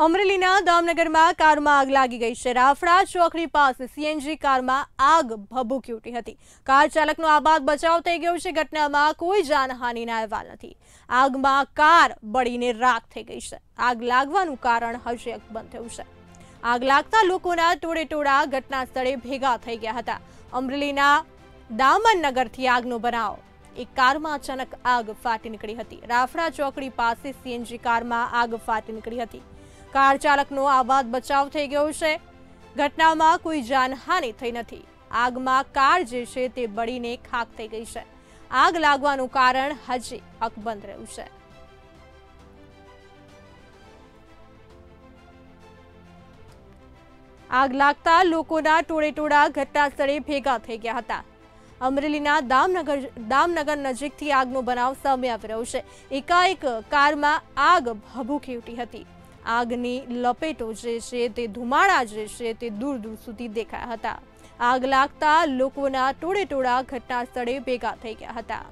અમરેલીના દામનગરમાં કારમાં આગ લાગી ગઈ છે। રાફડા ચોકડી પાસે સીએનજી કારમાં આગ ભભૂકી ઉઠી હતી। કાર ચાલકનો આબાદ બચાવ થઈ ગયો છે। ઘટનામાં કોઈ જાનહાનિના અહેવાલ નથી। આગમાં કાર બળીને રાખ થઈ ગઈ છે। આગ લાગવાનું કારણ હજી અકબંધ થયું છે। આગ લાગતા લોકોના ટોળેટોળા ઘટના સ્થળે ભેગા થઈ ગયા હતા। અમરેલીના દામનગરથી આગનો બનાવ। एक कार में अचानक आग फाटी निकली थी। राफड़ा चौकड़ी पास सीएनजी कार में आग फाटी निकली थी। कार चालकनो आबाद बचाव थई गयो छे। घटना में कोई जानहानि थई नथी। आग में कार जे छे ते बळीने खाक थई गई छे। आग लागवानुं कारण हजी अकबंध रह्युं छे। आग लागता लोकोना टोळेटोळा घटना स्थळे भेगा थई गया हता। अमरेलीना दामनगर नजीकथी આગનો બનાવ સામે આવી રહ્યો છે। એકાએક કારમાં આગ ભભૂકી ઉઠી હતી। આગની લપેટો જે છે તે ધુમાડા જે છે તે દૂર દૂર સુધી દેખાયા હતા। આગ લાગતા લોકોના ટોળેટોળા ઘટના સ્થળે ભેગા થઈ ગયા હતા।